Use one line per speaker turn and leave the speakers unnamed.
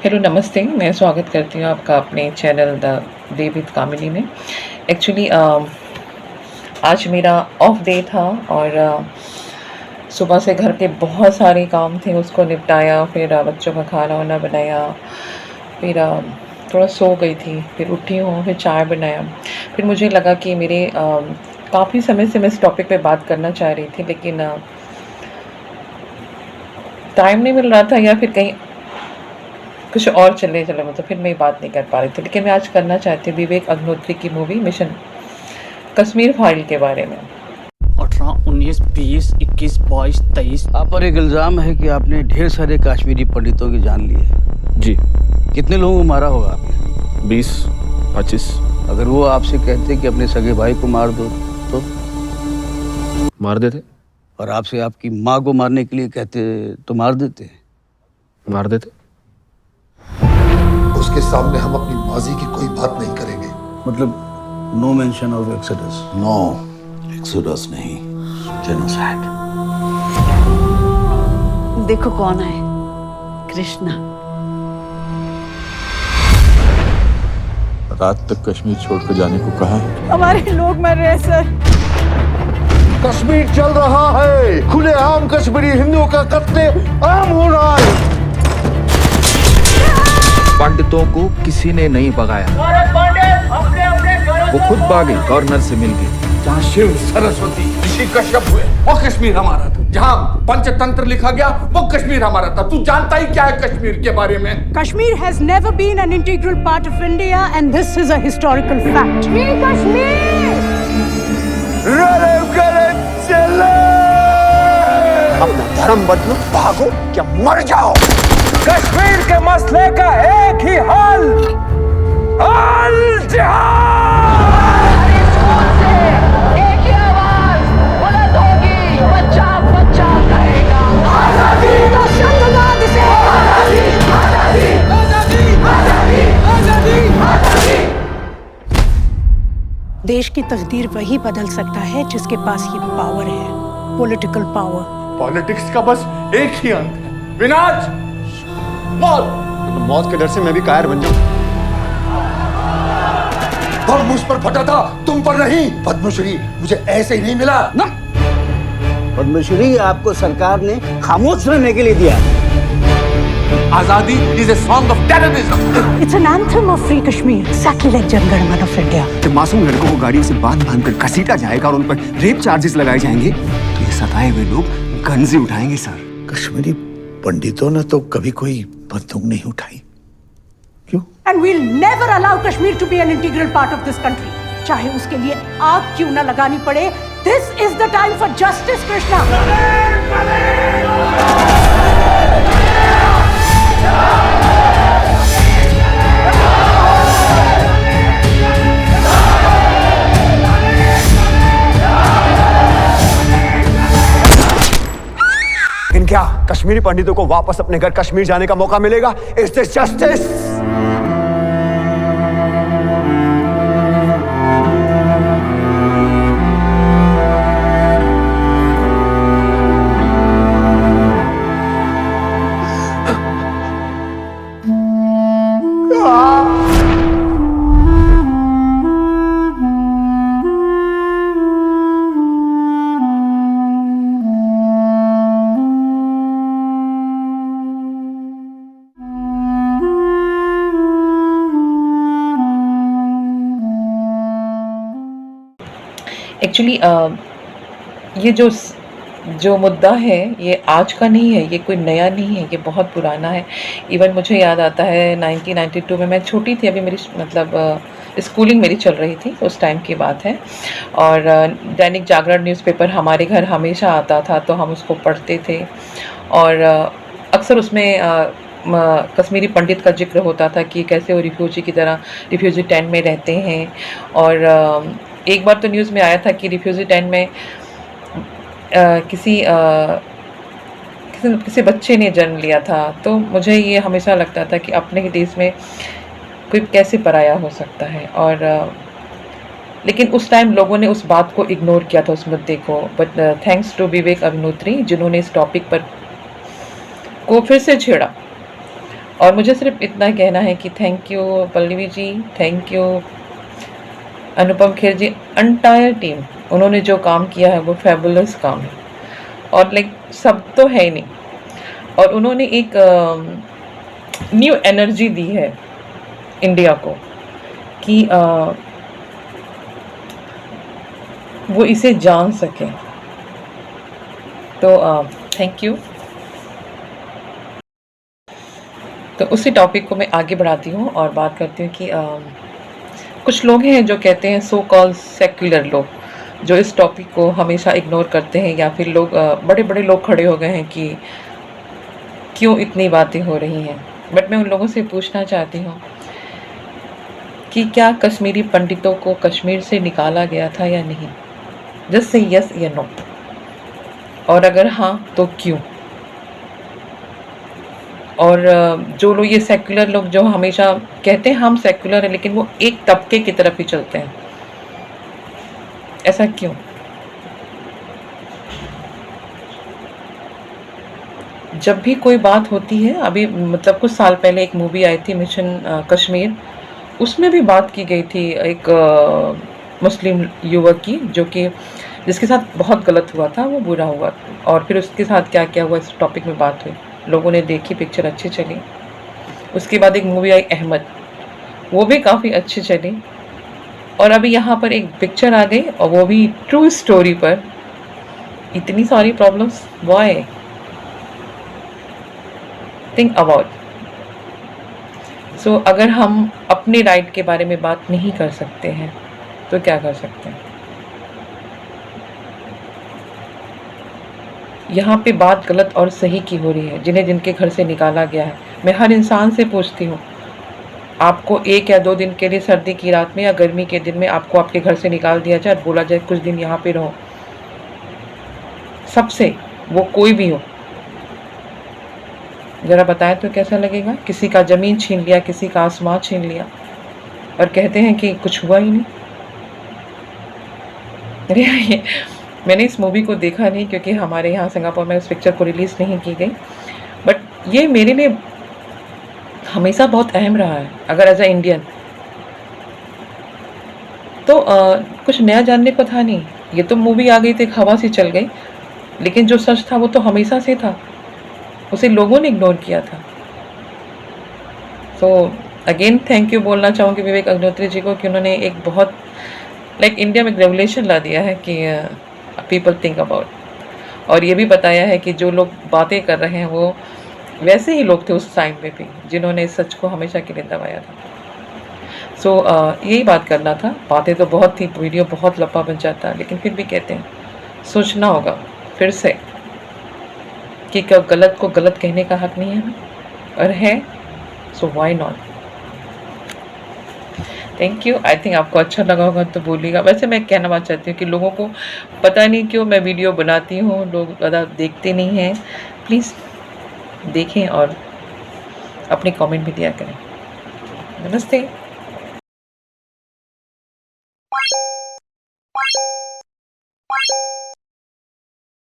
Hello नमस्ते, मैं स्वागत करती हूँ आपका अपने चैनल द डे विद कामिनी में। एक्चुअली आज मेरा ऑफ डे था और सुबह से घर के बहुत सारे काम थे, उसको निपटाया, फिर बच्चों का खाना वाना बनाया, फिर थोड़ा सो गई थी, फिर उठी हूँ, फिर चाय बनाया। फिर मुझे लगा कि मेरे काफ़ी समय से मैं इस टॉपिक पे बात करना चाह रही थी, लेकिन टाइम नहीं मिल रहा था या फिर कहीं कुछ और चले मतलब फिर मैं बात नहीं कर पा रही थी। लेकिन मैं आज करना चाहती हूँ विवेक अग्निहोत्री की मूवी मिशन कश्मीर फाइल के बारे में।
18, 19, 20, 21, 22, 23।
आप पर एक इल्जाम है कि आपने ढेर सारे कश्मीरी पंडितों की जान ली है।
जी।
कितने लोगों को मारा होगा आपने?
20, 25।
अगर वो आपसे कहते कि अपने सगे भाई को मार दो तो?
मार देते।
और आपसे आपकी माँ को मारने के लिए कहते तो मार देते?
मार देते।
उसके सामने हम अपनी माजी की कोई बात नहीं करेंगे।
मतलब no mention of exodus?
No exodus नहीं, जेनोसाइड।
देखो कौन है, कृष्णा।
रात तक कश्मीर छोड़कर जाने को कहा है।
हमारे लोग मर रहे हैं सर।
कश्मीर चल रहा है, खुलेआम कश्मीरी हिंदुओं का कत्ले आम हो रहा है।
पंडितों को किसी ने नहीं भगाया, वो खुद भागे, गवर्नर से मिल गए।
जहाँ शिव सरस्वती ऋषि कश्यप हुए वो कश्मीर हमारा था, जहाँ पंचतंत्र लिखा गया वो कश्मीर हमारा था। तू जानता ही क्या है कश्मीर के बारे में?
Kashmir has never been an integral part of India and this is a historical fact. Kashmir!
अपना धर्म बदलो, भागो क्या मर जाओ।
कश्मीर के मसले का एक ही हल, अल जिहाद।
देश की तकदीर वही बदल सकता है जिसके पास ये पावर है, पॉलिटिकल पावर।
पॉलिटिक्स का बस एक ही अंत है, विनाश, मौत।
तो मौत के डर से मैं भी कायर बन जाऊं। बम मुझ पर फटा था, तुम पर नहीं। पद्मश्री मुझे ऐसे ही नहीं मिला
ना, पद्मश्री आपको सरकार ने खामोश रहने के लिए दिया।
आजादी is a song of terrorism.
It's an anthem of free Kashmir, exactly like Jan Gan Man of India.
जब मासूम लड़कों को गाड़ियों से बांध कर घसीटा जाएगा और उन पर रेप चार्जेस लगाए जाएंगे तो ये सताए हुए लोग गन्जे उठाएंगे सर।
कश्मीरी पंडितों ने तो कभी कोई बंदूक नहीं उठाई, क्यों?
And we'll never allow Kashmir to be an integral part of this country. चाहे उसके लिए आग क्यों ना लगानी पड़े। This is the time for justice, Krishna.
इन क्या कश्मीरी पंडितों को वापस अपने घर कश्मीर जाने का मौका मिलेगा? Is this justice?
एक्चुअली ये जो मुद्दा है ये आज का नहीं है, ये कोई नया नहीं है, ये बहुत पुराना है। इवन मुझे याद आता है 1992 में, मैं छोटी थी अभी, मेरी मतलब स्कूलिंग मेरी चल रही थी, उस टाइम की बात है। और दैनिक जागरण न्यूज़पेपर हमारे घर हमेशा आता था, तो हम उसको पढ़ते थे और अक्सर उसमें कश्मीरी पंडित का जिक्र होता था कि कैसे वो रिफ्यूजी की तरह रिफ्यूजी टेंट में रहते हैं। और एक बार तो न्यूज़ में आया था कि रिफ्यूजी टेंट में किसी बच्चे ने जन्म लिया था। तो मुझे ये हमेशा लगता था कि अपने ही देश में कोई कैसे पराया हो सकता है। और लेकिन उस टाइम लोगों ने उस बात को इग्नोर किया था, उस मुद्दे को। But thanks to Vivek Agnihotri जिन्होंने इस टॉपिक पर को फिर से छेड़ा और मुझे सिर्फ इतना कहना है कि thank you Pallavi ji, thank you Anupam Kher ji, entire team. उन्होंने जो काम किया है वो फैबुलस काम है, और लाइक सब तो है ही नहीं, और उन्होंने एक न्यू एनर्जी दी है इंडिया को कि वो इसे जान सके। तो थैंक यू। तो उसी टॉपिक को मैं आगे बढ़ाती हूँ और बात करती हूँ कि कुछ लोग हैं जो कहते हैं सो कॉल्ड सेक्युलर लोग, जो इस टॉपिक को हमेशा इग्नोर करते हैं, या फिर लोग बड़े बड़े लोग खड़े हो गए हैं कि क्यों इतनी बातें हो रही हैं। बट मैं उन लोगों से पूछना चाहती हूँ कि क्या कश्मीरी पंडितों को कश्मीर से निकाला गया था या नहीं? जस्ट से यस या नो, और अगर हाँ तो क्यों? और जो लोग ये सेक्युलर लोग जो हमेशा कहते हैं हम सेक्युलर हैं, लेकिन वो एक तबके की तरफ ही चलते हैं, ऐसा क्यों? जब भी कोई बात होती है, अभी मतलब कुछ साल पहले एक मूवी आई थी मिशन कश्मीर, उसमें भी बात की गई थी एक मुस्लिम युवक की, जो कि जिसके साथ बहुत गलत हुआ था, वो बुरा हुआ, और फिर उसके साथ क्या क्या हुआ इस टॉपिक में बात हुई, लोगों ने देखी, पिक्चर अच्छी चली। उसके बाद एक मूवी आई अहमद, वो भी काफ़ी अच्छी चली, और अभी यहाँ पर एक पिक्चर आ गई और वो भी ट्रू स्टोरी पर। इतनी सारी problems, why? Think about. So अगर हम अपने राइट के बारे में बात नहीं कर सकते हैं तो क्या कर सकते हैं? यहाँ पे बात गलत और सही की हो रही है, जिन्हें जिनके घर से निकाला गया है। मैं हर इंसान से पूछती हूँ, आपको 1 या 2 दिन के लिए सर्दी की रात में या गर्मी के दिन में आपको आपके घर से निकाल दिया जाए, बोला जाए कुछ दिन यहाँ पे रहो, सबसे, वो कोई भी हो, ज़रा बताएं तो कैसा लगेगा? किसी का ज़मीन छीन लिया, किसी का आसमान छीन लिया, और कहते हैं कि कुछ हुआ ही नहीं। अरे मैंने इस मूवी को देखा नहीं, क्योंकि हमारे यहाँ सिंगापुर में उस पिक्चर को रिलीज़ नहीं की गई, बट ये मेरे लिए हमेशा बहुत अहम रहा है। अगर एज अ इंडियन तो कुछ नया जानने को था नहीं, ये तो मूवी आ गई थी, हवा से चल गई, लेकिन जो सच था वो तो हमेशा से था, उसे लोगों ने इग्नोर किया था। सो अगेन थैंक यू बोलना चाहूँगी विवेक अग्निहोत्री जी को, कि उन्होंने एक बहुत लाइक इंडिया में एक रेवोल्यूशन ला दिया है कि पीपल थिंक अबाउट, और ये भी बताया है कि जो लोग बातें कर रहे हैं वो वैसे ही लोग थे उस टाइम पे भी, जिन्होंने इस सच को हमेशा के लिए दबाया था। सो यही बात करना था। बातें तो बहुत थी, वीडियो बहुत लंबा बन जाता, लेकिन फिर भी कहते हैं सोचना होगा फिर से कि क्या गलत को गलत कहने का हक नहीं है हमें, और है, so why not. Thank you. I think आपको अच्छा लगा होगा तो बोलिएगा। वैसे मैं कहना बात चाहती हूँ कि लोगों को पता नहीं क्यों मैं वीडियो बनाती हूँ, लोग ज़्यादा देखते नहीं हैं। प्लीज़ देखें और अपने कमेंट भी दिया करें। नमस्ते।